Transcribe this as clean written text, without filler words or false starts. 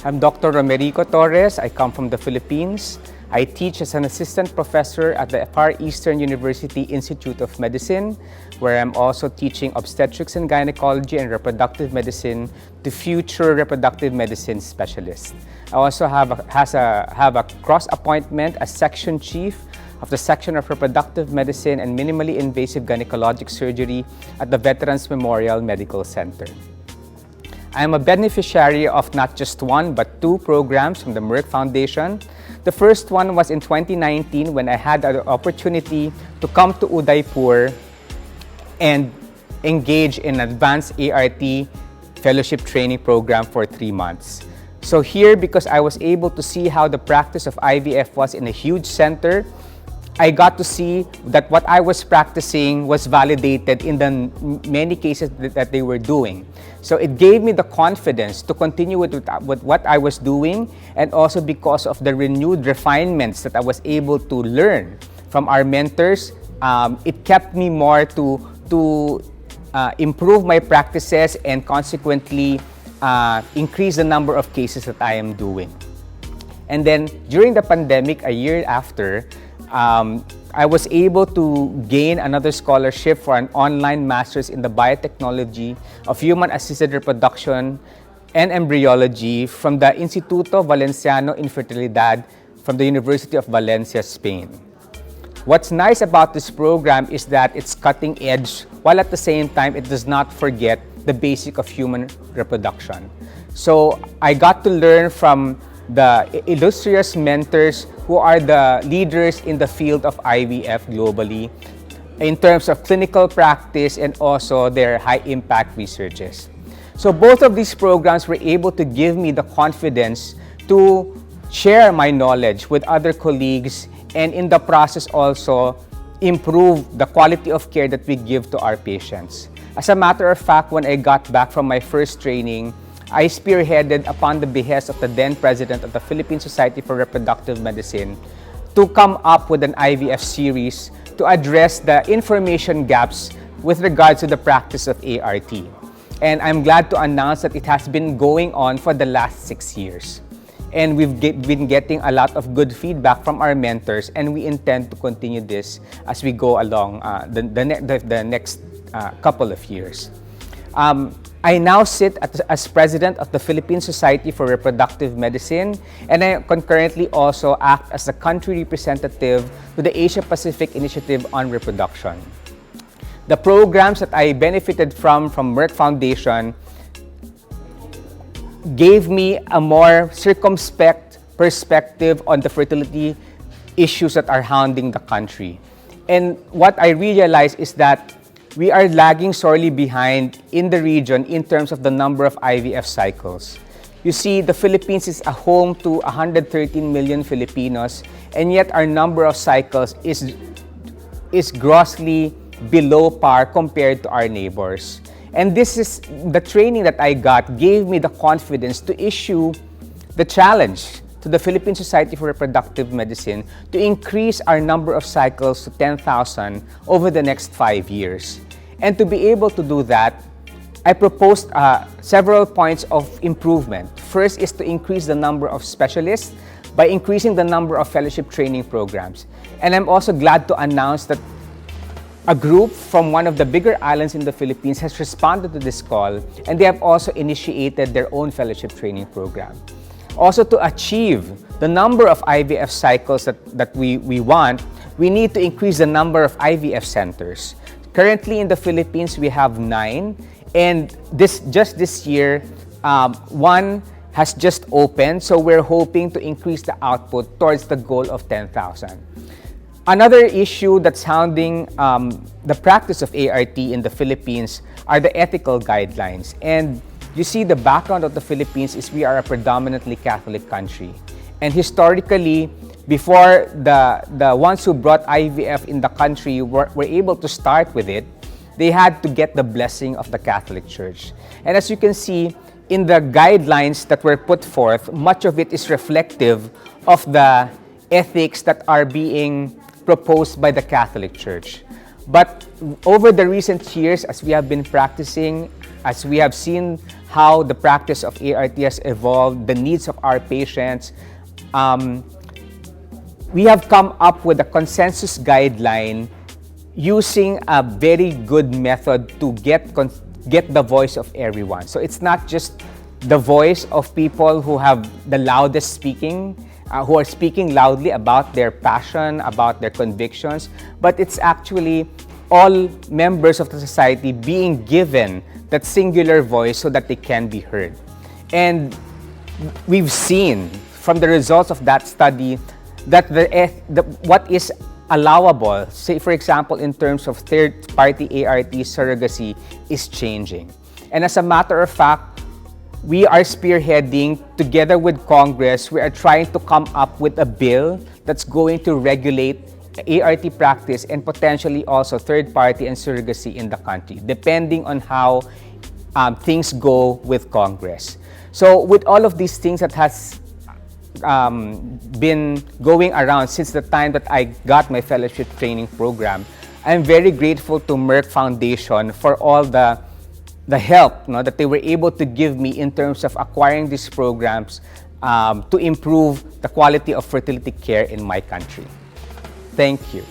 I'm Dr. Romerico Torres. I come from the Philippines. I teach as an assistant professor at the Far Eastern University Institute of Medicine, where I'm also teaching obstetrics and gynecology and reproductive medicine to future reproductive medicine specialists. I also have a cross appointment as section chief of the Section of Reproductive Medicine and Minimally Invasive Gynecologic Surgery at the Veterans Memorial Medical Center. I am a beneficiary of not just one but two programs from the Merck Foundation. The first one was in 2019 when I had the opportunity to come to Udaipur and engage in an advanced ART fellowship training program for 3 months. So here, because I was able to see how the practice of IVF was in a huge center, I got to see that what I was practicing was validated in the many cases that they were doing. So it gave me the confidence to continue with what I was doing, and also because of the renewed refinements that I was able to learn from our mentors, it kept me more to improve my practices and consequently increase the number of cases that I am doing. And then during the pandemic, a year after, I was able to gain another scholarship for an online master's in the Biotechnology of Human-Assisted Reproduction and Embryology from the Instituto Valenciano in Fertilidad from the University of Valencia, Spain. What's nice about this program is that it's cutting edge, while at the same time it does not forget the basic of human reproduction. So I got to learn from the illustrious mentors who are the leaders in the field of IVF globally in terms of clinical practice and also their high-impact researches. So both of these programs were able to give me the confidence to share my knowledge with other colleagues and in the process also improve the quality of care that we give to our patients. As a matter of fact, when I got back from my first training, I spearheaded upon the behest of the then president of the Philippine Society for Reproductive Medicine to come up with an IVF series to address the information gaps with regards to the practice of ART. And I'm glad to announce that it has been going on for the last 6 years. And we've been getting a lot of good feedback from our mentors, and we intend to continue this as we go along the next couple of years. I now sit as president of the Philippine Society for Reproductive Medicine, and I concurrently also act as the country representative to the Asia Pacific Initiative on Reproduction. The programs that I benefited from Merck Foundation gave me a more circumspect perspective on the fertility issues that are hounding the country. And what I realized is that we are lagging sorely behind in the region in terms of the number of IVF cycles. You see, the Philippines is a home to 113 million Filipinos, and yet our number of cycles is grossly below par compared to our neighbors. And this is the training that I got gave me the confidence to issue the challenge to the Philippine Society for Reproductive Medicine to increase our number of cycles to 10,000 over the next 5 years. And to be able to do that, I proposed several points of improvement. First is to increase the number of specialists by increasing the number of fellowship training programs. And I'm also glad to announce that a group from one of the bigger islands in the Philippines has responded to this call, and they have also initiated their own fellowship training program. Also, to achieve the number of IVF cycles that we want, we need to increase the number of IVF centers. Currently in the Philippines, we have 9, and just this year, one has just opened, so we're hoping to increase the output towards the goal of 10,000. Another issue that's hounding the practice of ART in the Philippines are the ethical guidelines. And you see, the background of the Philippines is we are a predominantly Catholic country. And historically, before the ones who brought IVF in the country were able to start with it, they had to get the blessing of the Catholic Church. And as you can see, in the guidelines that were put forth, much of it is reflective of the ethics that are being proposed by the Catholic Church. But over the recent years, as we have been practicing As we have seen how the practice of ART has evolved, the needs of our patients, we have come up with a consensus guideline using a very good method to get the voice of everyone. So it's not just the voice of people who have the loudest speaking, who are speaking loudly about their passion, about their convictions, but it's actually all members of the society being given that singular voice so that they can be heard. And we've seen from the results of that study that what is allowable, say for example in terms of third-party ART surrogacy, is changing. And as a matter of fact, we are spearheading, together with Congress, we are trying to come up with a bill that's going to regulate ART practice and potentially also third-party and surrogacy in the country, depending on how things go with Congress. So with all of these things that has been going around since the time that I got my fellowship training program, I'm very grateful to Merck Foundation for all the help that they were able to give me in terms of acquiring these programs to improve the quality of fertility care in my country. Thank you.